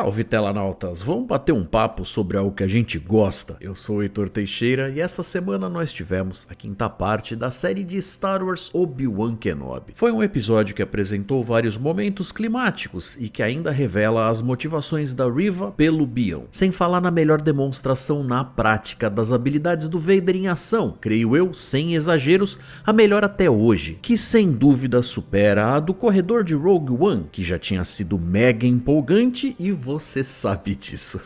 Salve telanautas, vamos bater um papo sobre algo que a gente gosta. Eu sou o Heitor Teixeira e essa semana nós tivemos a quinta parte da série de Star Wars Obi-Wan Kenobi. Foi um episódio que apresentou vários momentos climáticos e que ainda revela as motivações da Reva pelo Bion. Sem falar na melhor demonstração na prática das habilidades do Vader em ação, creio eu, sem exageros, a melhor até hoje, que sem dúvida supera a do corredor de Rogue One, que já tinha sido mega empolgante e você sabe disso.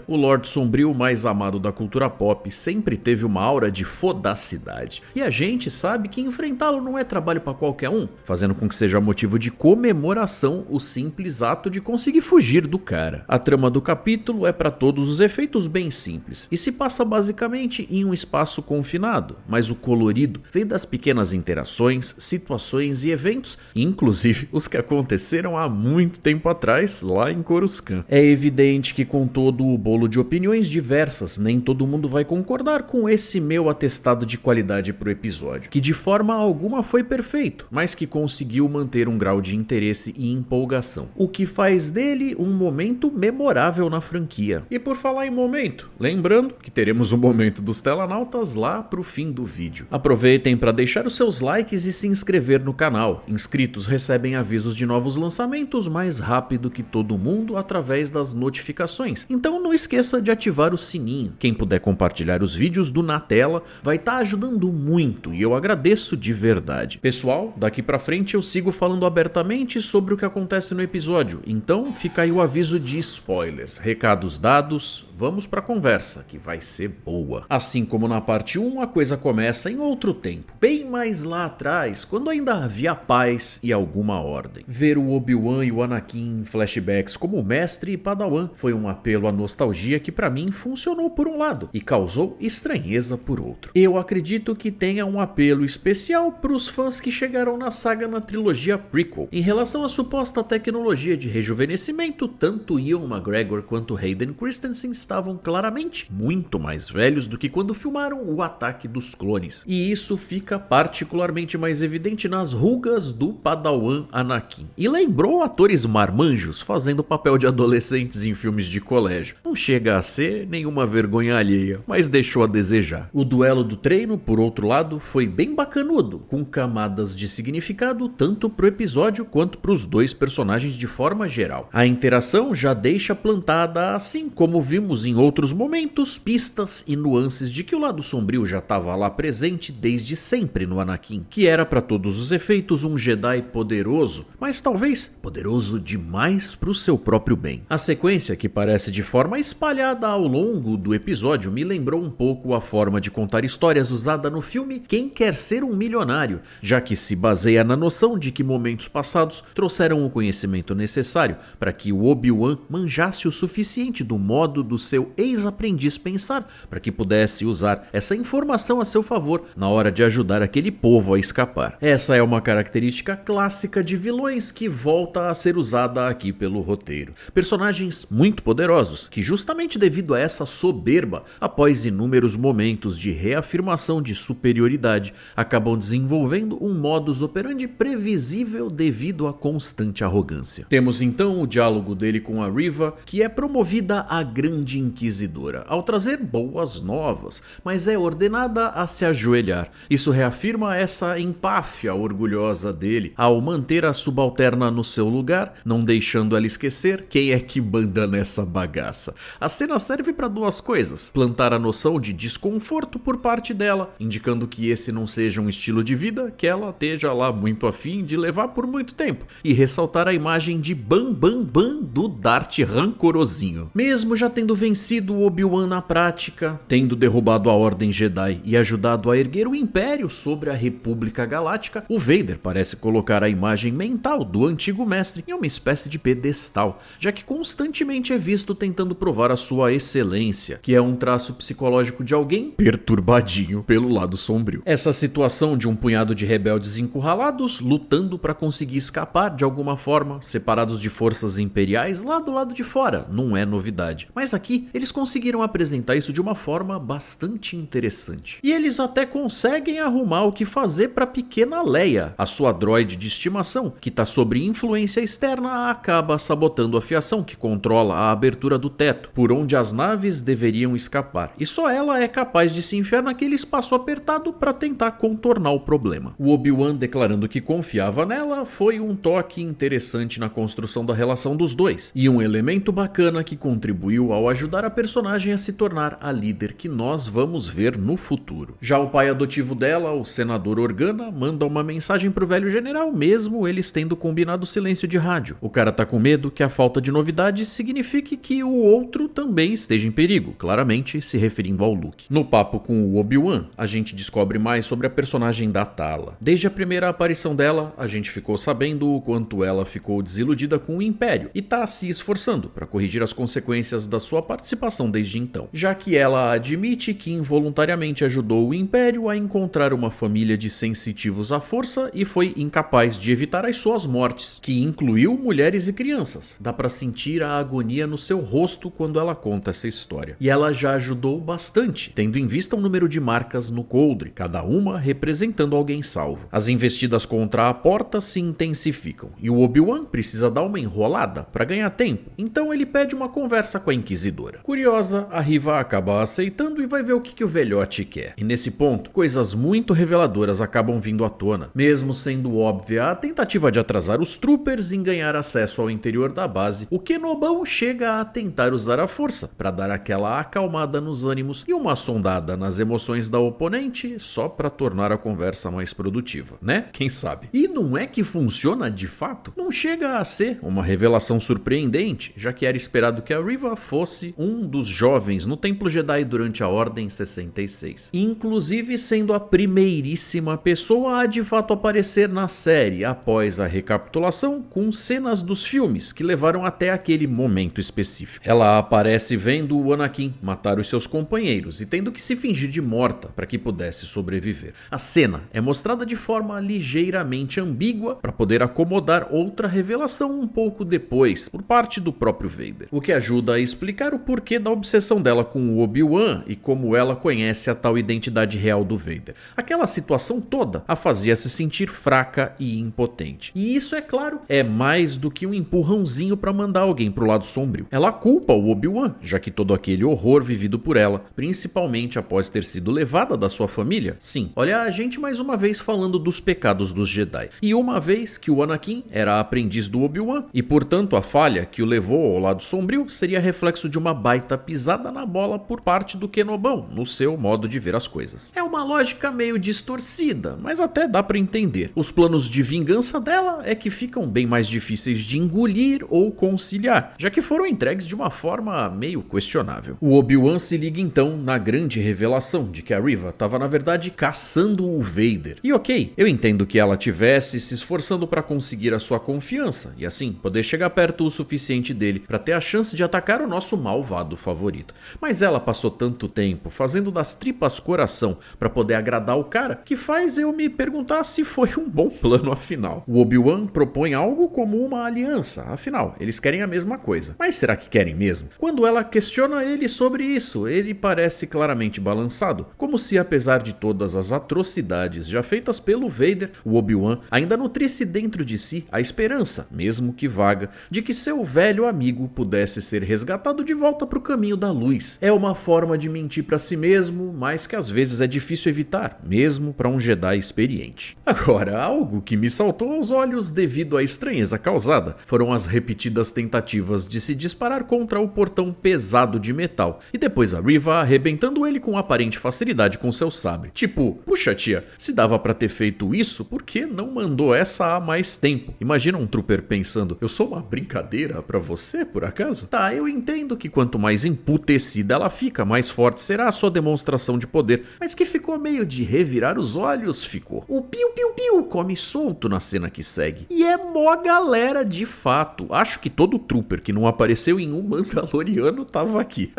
O Lorde Sombrio mais amado da cultura pop sempre teve uma aura de fodacidade, e a gente sabe que enfrentá-lo não é trabalho para qualquer um, fazendo com que seja motivo de comemoração o simples ato de conseguir fugir do cara. A trama do capítulo é para todos os efeitos bem simples, e se passa basicamente em um espaço confinado, mas o colorido vem das pequenas interações, situações e eventos, inclusive os que aconteceram há muito tempo atrás, lá em Coruscant. É evidente que com todo o bolo de opiniões diversas, nem todo mundo vai concordar com esse meu atestado de qualidade pro episódio, que de forma alguma foi perfeito, mas que conseguiu manter um grau de interesse e empolgação, o que faz dele um momento memorável na franquia. E por falar em momento, lembrando que teremos um momento dos telanautas lá pro fim do vídeo. Aproveitem para deixar os seus likes e se inscrever no canal. Inscritos recebem avisos de novos lançamentos mais rápido que todo mundo através das notificações, então não esqueça de ativar o sininho. Quem puder compartilhar os vídeos do Na Tela vai estar ajudando muito e eu agradeço de verdade. Pessoal, daqui pra frente eu sigo falando abertamente sobre o que acontece no episódio, então fica aí o aviso de spoilers. Recados dados, vamos pra conversa que vai ser boa. Assim como na parte 1, a coisa começa em outro tempo, bem mais lá atrás, quando ainda havia paz e alguma ordem. Ver o Obi-Wan e o Anakin em flashbacks como mestre e padawan foi um apelo à nostalgia que pra mim funcionou por um lado e causou estranheza por outro. Eu acredito que tenha um apelo especial pros fãs que chegaram na saga na trilogia prequel. Em relação à suposta tecnologia de rejuvenescimento, tanto Ewan McGregor quanto Hayden Christensen estavam claramente muito mais velhos do que quando filmaram o Ataque dos Clones, e isso fica particularmente mais evidente nas rugas do padawan Anakin, e lembrou atores marmanjos fazendo papel de adolescentes em filmes de colégio. Não chega a ser nenhuma vergonha alheia, mas deixou a desejar. O duelo do treino, por outro lado, foi bem bacanudo, com camadas de significado tanto pro episódio quanto pros dois personagens de forma geral. A interação já deixa plantada, assim como vimos em outros momentos, pistas e nuances de que o lado sombrio já estava lá presente desde sempre no Anakin, que era para todos os efeitos um Jedi poderoso, mas talvez poderoso demais pro seu próprio bem. A sequência, que parece de forma espalhada ao longo do episódio, me lembrou um pouco a forma de contar histórias usada no filme Quem Quer Ser um Milionário, já que se baseia na noção de que momentos passados trouxeram o conhecimento necessário para que o Obi-Wan manjasse o suficiente do modo do seu ex-aprendiz pensar, para que pudesse usar essa informação a seu favor na hora de ajudar aquele povo a escapar. Essa é uma característica clássica de vilões que volta a ser usada aqui pelo roteiro. Personagens muito poderosos, que justamente devido a essa soberba, após inúmeros momentos de reafirmação de superioridade, acabam desenvolvendo um modus operandi previsível devido à constante arrogância. Temos então o diálogo dele com a Reva, que é promovida a Grande Inquisidora, ao trazer boas novas, mas é ordenada a se ajoelhar. Isso reafirma essa empáfia orgulhosa dele ao manter a subalterna no seu lugar, não deixando ela esquecer quem é que manda nessa bagaça. A cena serve para duas coisas: plantar a noção de desconforto por parte dela, indicando que esse não seja um estilo de vida que ela esteja lá muito afim de levar por muito tempo, e ressaltar a imagem de Bam Bam Bam do Darth rancorosinho. Mesmo já tendo vencido o Obi-Wan na prática, tendo derrubado a Ordem Jedi e ajudado a erguer o Império sobre a República Galáctica, o Vader parece colocar a imagem mental do antigo mestre em uma espécie de pedestal, já que constantemente é visto tentando provar a sua excelência, que é um traço psicológico de alguém perturbadinho pelo lado sombrio. Essa situação de um punhado de rebeldes encurralados lutando para conseguir escapar de alguma forma, separados de forças imperiais lá do lado de fora, não é novidade. Mas aqui eles conseguiram apresentar isso de uma forma bastante interessante. E eles até conseguem arrumar o que fazer para pequena Leia, a sua droide de estimação, que tá sob influência externa, acaba sabotando a fiação que que controla a abertura do teto, por onde as naves deveriam escapar, e só ela é capaz de se enfiar naquele espaço apertado para tentar contornar o problema. O Obi-Wan declarando que confiava nela foi um toque interessante na construção da relação dos dois, e um elemento bacana que contribuiu ao ajudar a personagem a se tornar a líder que nós vamos ver no futuro. Já o pai adotivo dela, o senador Organa, manda uma mensagem pro velho general, mesmo eles tendo combinado silêncio de rádio. O cara tá com medo que a falta de novidades signifique que o outro também esteja em perigo, claramente se referindo ao Luke. No papo com o Obi-Wan, a gente descobre mais sobre a personagem da Tala. Desde a primeira aparição dela, a gente ficou sabendo o quanto ela ficou desiludida com o Império e tá se esforçando para corrigir as consequências da sua participação desde então, já que ela admite que involuntariamente ajudou o Império a encontrar uma família de sensitivos à força e foi incapaz de evitar as suas mortes, que incluiu mulheres e crianças. Dá pra sentir a agonia no seu rosto quando ela conta essa história. E ela já ajudou bastante, tendo em vista um número de marcas no coldre, cada uma representando alguém salvo. As investidas contra a porta se intensificam, e o Obi-Wan precisa dar uma enrolada para ganhar tempo, então ele pede uma conversa com a Inquisidora. Curiosa, a Riva acaba aceitando e vai ver o que o velhote quer. E nesse ponto, coisas muito reveladoras acabam vindo à tona, mesmo sendo óbvia a tentativa de atrasar os troopers em ganhar acesso ao interior da base. O Kenobão chega a tentar usar a força para dar aquela acalmada nos ânimos e uma sondada nas emoções da oponente só para tornar a conversa mais produtiva, né? Quem sabe? E não é que funciona de fato? Não chega a ser uma revelação surpreendente, já que era esperado que a Riva fosse um dos jovens no Templo Jedi durante a Ordem 66, inclusive sendo a primeiríssima pessoa a de fato aparecer na série após a recapitulação com cenas dos filmes que levaram até aquele momento específico. Ela aparece vendo o Anakin matar os seus companheiros e tendo que se fingir de morta para que pudesse sobreviver. A cena é mostrada de forma ligeiramente ambígua para poder acomodar outra revelação um pouco depois por parte do próprio Vader, o que ajuda a explicar o porquê da obsessão dela com o Obi-Wan e como ela conhece a tal identidade real do Vader. Aquela situação toda a fazia se sentir fraca e impotente. E isso, é claro, é mais do que um empurrãozinho para mandar alguém pro lado sombrio. Ela culpa o Obi-Wan, já que todo aquele horror vivido por ela, principalmente após ter sido levada da sua família. Sim, olha a gente mais uma vez falando dos pecados dos Jedi. E uma vez que o Anakin era aprendiz do Obi-Wan, e portanto a falha que o levou ao lado sombrio seria reflexo de uma baita pisada na bola por parte do Kenobão, no seu modo de ver as coisas. É uma lógica meio distorcida, mas até dá pra entender. Os planos de vingança dela é que ficam bem mais difíceis de engolir ou conciliar, já que foram entregues de uma forma meio questionável. O Obi-Wan se liga então na grande revelação de que a Riva estava na verdade caçando o Vader. E ok, eu entendo que ela tivesse se esforçando para conseguir a sua confiança e assim poder chegar perto o suficiente dele para ter a chance de atacar o nosso malvado favorito. Mas ela passou tanto tempo fazendo das tripas coração para poder agradar o cara que faz eu me perguntar se foi um bom plano afinal. O Obi-Wan propõe algo como uma aliança, afinal, eles querem a mesma coisa. Mas será que querem mesmo? Quando ela questiona ele sobre isso, ele parece claramente balançado, como se apesar de todas as atrocidades já feitas pelo Vader, o Obi-Wan ainda nutrisse dentro de si a esperança, mesmo que vaga, de que seu velho amigo pudesse ser resgatado de volta para o caminho da luz. É uma forma de mentir para si mesmo, mas que às vezes é difícil evitar, mesmo para um Jedi experiente. Agora, algo que me saltou aos olhos devido à estranheza causada foram as repetidas tentativas de se disparar contra o portão pesado de metal, e depois a Riva arrebentando ele com aparente facilidade com seu sabre. Tipo, puxa tia, se dava pra ter feito isso, por que não mandou essa há mais tempo? Imagina um trooper pensando, eu sou uma brincadeira pra você, por acaso? Tá, eu entendo que quanto mais emputecida ela fica, mais forte será a sua demonstração de poder, mas que ficou meio de revirar os olhos, ficou. O piu-piu-piu come solto na cena que segue. E é mó galera de fato. Acho que todo trooper que não apareceu em um Mandaloriano tava aqui.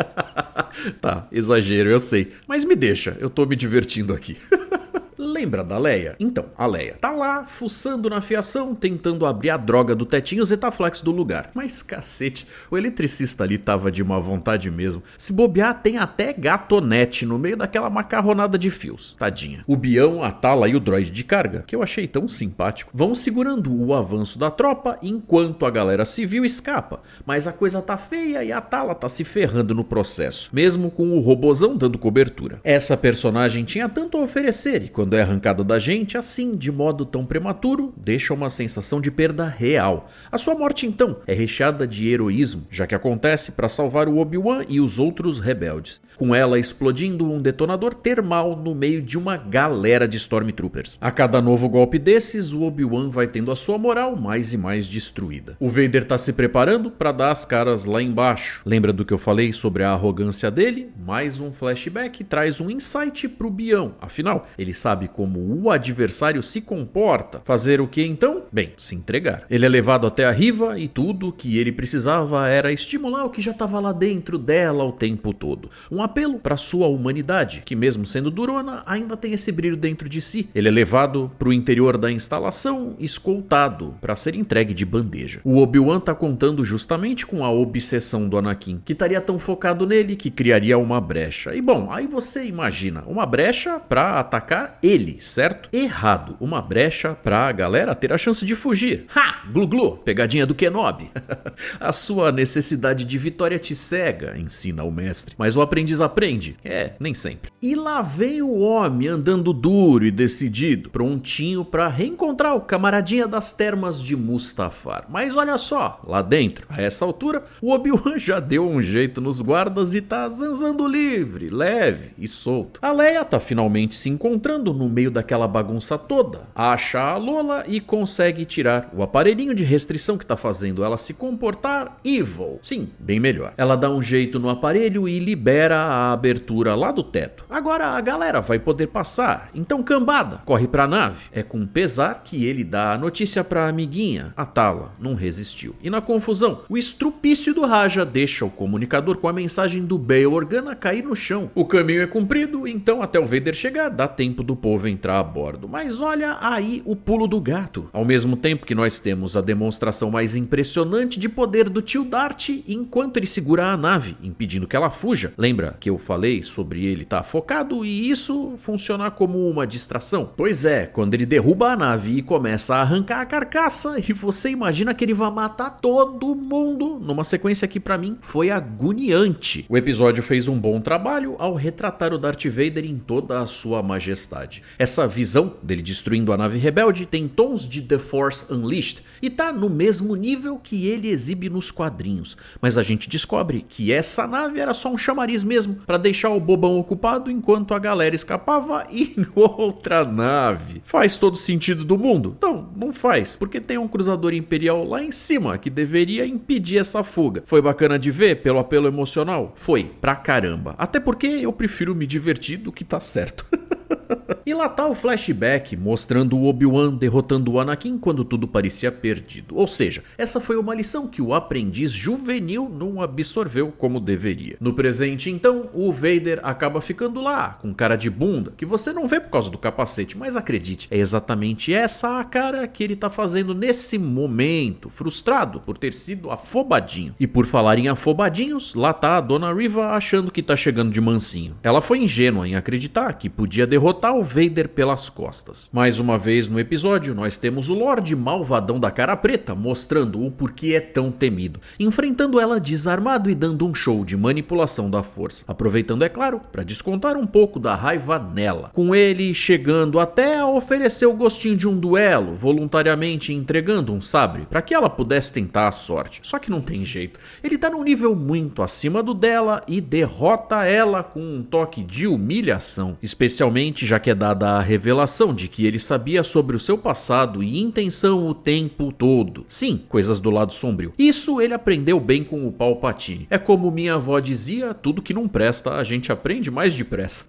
Tá, exagero, eu sei. Mas me deixa, eu tô me divertindo aqui. Lembra da Leia? Então, a Leia tá lá, fuçando na fiação, tentando abrir a droga do tetinho Zetaflex do lugar. Mas cacete, o eletricista ali tava de má vontade mesmo. Se bobear, tem até gatonete no meio daquela macarronada de fios. Tadinha. O Bião, a Tala e o droide de carga, que eu achei tão simpático, vão segurando o avanço da tropa enquanto a galera civil escapa. Mas a coisa tá feia e a Tala tá se ferrando no processo, mesmo com o robozão dando cobertura. Essa personagem tinha tanto a oferecer e quando é arrancada da gente assim, de modo tão prematuro, deixa uma sensação de perda real. A sua morte então é recheada de heroísmo, já que acontece para salvar o Obi-Wan e os outros rebeldes, com ela explodindo um detonador termal no meio de uma galera de Stormtroopers. A cada novo golpe desses, o Obi-Wan vai tendo a sua moral mais e mais destruída. O Vader tá se preparando para dar as caras lá embaixo. Lembra do que eu falei sobre a arrogância dele? Mais um flashback traz um insight pro Bião. Afinal, ele sabe como o adversário se comporta. Fazer o que então? Bem, se entregar. Ele é levado até a Riva e tudo que ele precisava era estimular o que já estava lá dentro dela o tempo todo. Um apelo para sua humanidade, que mesmo sendo durona, ainda tem esse brilho dentro de si. Ele é levado para o interior da instalação, escoltado, para ser entregue de bandeja. O Obi-Wan tá contando justamente com a obsessão do Anakin, que estaria tão focado nele que criaria uma brecha. E bom, aí você imagina, uma brecha para atacar ele, certo? Errado, uma brecha para a galera ter a chance de fugir. Ha! Glu-glu, pegadinha do Kenobi. A sua necessidade de vitória te cega, ensina o mestre, mas o aprendiz aprende. Nem sempre. E lá vem o homem andando duro e decidido, prontinho para reencontrar o camaradinha das termas de Mustafar. Mas olha só, lá dentro, a essa altura, o Obi-Wan já deu um jeito nos guardas e tá zanzando livre, leve e solto. A Leia tá finalmente se encontrando no meio daquela bagunça toda, acha a Lola e consegue tirar o aparelhinho de restrição que tá fazendo ela se comportar evil. Sim, bem melhor. Ela dá um jeito no aparelho e libera a abertura lá do teto. Agora a galera vai poder passar, então cambada, corre pra nave. É com pesar que ele dá a notícia pra amiguinha. A Tala não resistiu. E na confusão, o estrupício do Raja deixa o comunicador com a mensagem do Bail Organa cair no chão. O caminho é cumprido, então até o Vader chegar, dá tempo do povo entrar a bordo. Mas olha aí o pulo do gato. Ao mesmo tempo que nós temos a demonstração mais impressionante de poder do tio Dart enquanto ele segura a nave, impedindo que ela fuja. Lembra que eu falei sobre ele estar focado e isso funcionar como uma distração? Pois é, quando ele derruba a nave e começa a arrancar a carcaça e você imagina que ele vai matar todo mundo, numa sequência que pra mim foi agoniante. O episódio fez um bom trabalho ao retratar o Darth Vader em toda a sua majestade. Essa visão dele destruindo a nave rebelde tem tons de The Force Unleashed e tá no mesmo nível que ele exibe nos quadrinhos, mas a gente descobre que essa nave era só um chamariz mesmo para deixar o bobão ocupado enquanto a galera escapava em outra nave. Faz todo sentido do mundo? Não faz, porque tem um cruzador imperial lá em cima que deveria impedir essa fuga. Foi bacana de ver pelo apelo emocional? Foi, pra caramba. Até porque eu prefiro me divertir do que tá certo. E lá tá o flashback mostrando o Obi-Wan derrotando o Anakin quando tudo parecia perdido. Ou seja, essa foi uma lição que o aprendiz juvenil não absorveu como deveria. No presente então, o Vader acaba ficando lá, com cara de bunda, que você não vê por causa do capacete, mas acredite, é exatamente essa a cara que ele tá fazendo nesse momento, frustrado por ter sido afobadinho. E por falar em afobadinhos, lá tá a Dona Riva achando que tá chegando de mansinho. Ela foi ingênua em acreditar que podia derrotar o Vader pelas costas. Mais uma vez no episódio, nós temos o Lorde Malvadão da Cara Preta mostrando o porquê é tão temido, enfrentando ela desarmado e dando um show de manipulação da força, aproveitando, é claro, para descontar um pouco da raiva nela, com ele chegando até a oferecer o gostinho de um duelo, voluntariamente entregando um sabre para que ela pudesse tentar a sorte. Só que não tem jeito, ele tá num nível muito acima do dela e derrota ela com um toque de humilhação, especialmente já que é dada a revelação de que ele sabia sobre o seu passado e intenção o tempo todo. Sim, coisas do lado sombrio. Isso ele aprendeu bem com o Palpatine. É como minha avó dizia, tudo que não presta a gente aprende mais depressa.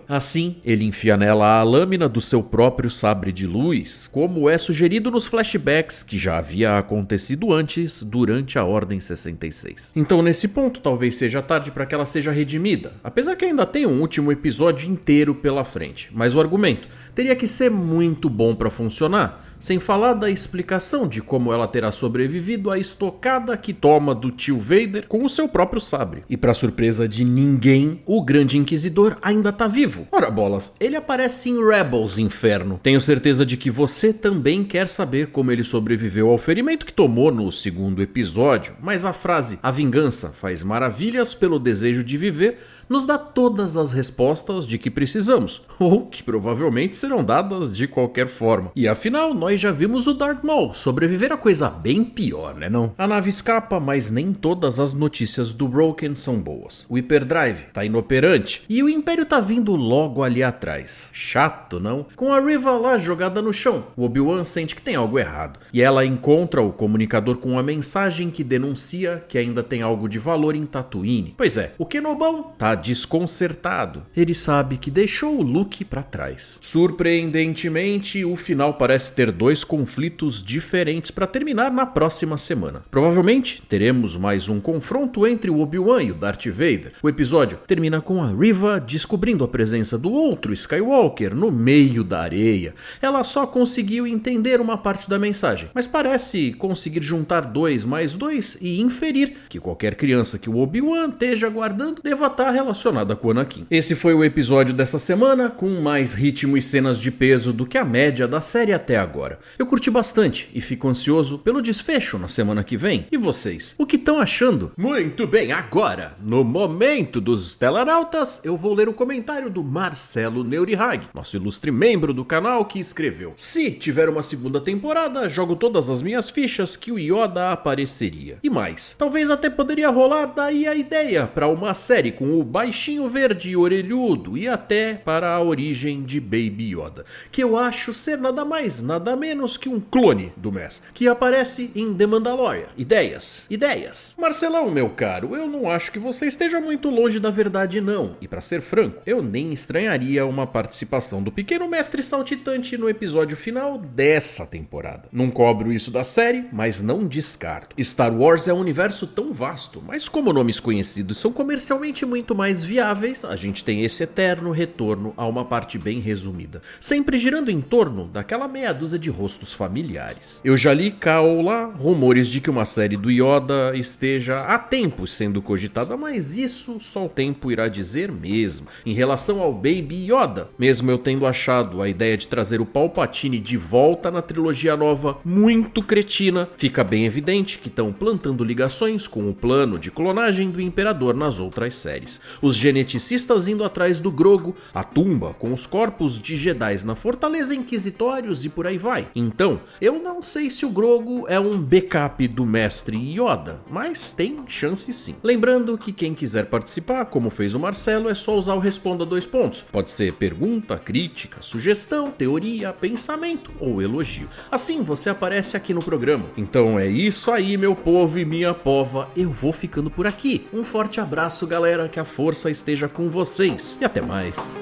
Assim, ele enfia nela a lâmina do seu próprio sabre de luz, como é sugerido nos flashbacks que já havia acontecido antes, durante a Ordem 66. Então nesse ponto talvez seja tarde para que ela seja redimida, apesar que ainda tem um último episódio inteiro pela frente. mas o argumento teria que ser muito bom para funcionar, sem falar da explicação de como ela terá sobrevivido à estocada que toma do tio Vader com o seu próprio sabre. E para surpresa de ninguém, o Grande Inquisidor ainda tá vivo. Ora bolas, ele aparece em Rebels Inferno. Tenho certeza de que você também quer saber como ele sobreviveu ao ferimento que tomou no segundo episódio, mas a frase "a vingança faz maravilhas pelo desejo de viver" nos dá todas as respostas de que precisamos, ou que provavelmente serão dadas de qualquer forma. E afinal, nós já vimos o Darth Maul sobreviver a coisa bem pior, né não? A nave escapa, mas nem todas as notícias do Broken são boas. O Hyperdrive tá inoperante e o Império tá vindo logo ali atrás. Chato, não? Com a Riva lá jogada no chão, o Obi-Wan sente que tem algo errado, e ela encontra o comunicador com uma mensagem que denuncia que ainda tem algo de valor em Tatooine. Pois é, o Kenobão tá desconcertado. Ele sabe que deixou o Luke pra trás. Surpreendentemente, o final parece ter dois conflitos diferentes para terminar na próxima semana. Provavelmente teremos mais um confronto entre o Obi-Wan e o Darth Vader. O episódio termina com a Riva descobrindo a presença do outro Skywalker no meio da areia. Ela só conseguiu entender uma parte da mensagem, mas parece conseguir juntar 2 mais 2 e inferir que qualquer criança que o Obi-Wan esteja guardando deva estar relacionada com o Anakin. Esse foi o episódio dessa semana, com mais ritmo e cenas de peso do que a média da série até agora. Eu curti bastante e fico ansioso pelo desfecho na semana que vem. E vocês, o que estão achando? Muito bem, agora, no momento dos Estelarautas, eu vou ler o comentário do Marcelo Neurihag, nosso ilustre membro do canal, que escreveu: "Se tiver uma segunda temporada, jogo todas as minhas fichas que o Yoda apareceria. E mais, talvez até poderia rolar daí a ideia para uma série com o baixinho verde e orelhudo e até para a origem de Baby Yoda, que eu acho ser nada mais, nada menos que um clone do mestre, que aparece em The Mandalorian. Ideias. Marcelão, meu caro, eu não acho que você esteja muito longe da verdade não, e para ser franco, eu nem estranharia uma participação do pequeno mestre saltitante no episódio final dessa temporada. Não cobro isso da série, mas não descarto. Star Wars é um universo tão vasto, mas como nomes conhecidos são comercialmente muito mais viáveis, a gente tem esse eterno retorno a uma parte bem resumida, sempre girando em torno daquela meia dúzia de rostos familiares. Eu já li cá ou lá rumores de que uma série do Yoda esteja há tempos sendo cogitada, mas isso só o tempo irá dizer mesmo. Em relação ao Baby Yoda, mesmo eu tendo achado a ideia de trazer o Palpatine de volta na trilogia nova muito cretina, fica bem evidente que estão plantando ligações com o plano de clonagem do Imperador nas outras séries. Os geneticistas indo atrás do Grogu, a tumba com os corpos de Jedis na Fortaleza Inquisitórios e por aí vai. Então, eu não sei se o Grogu é um backup do mestre Yoda, mas tem chance sim. Lembrando que quem quiser participar, como fez o Marcelo, é só usar o Responda 2 pontos. Pode ser pergunta, crítica, sugestão, teoria, pensamento ou elogio. Assim você aparece aqui no programa. Então é isso aí, meu povo e minha pova, eu vou ficando por aqui. Um forte abraço, galera, que a força esteja com vocês e até mais.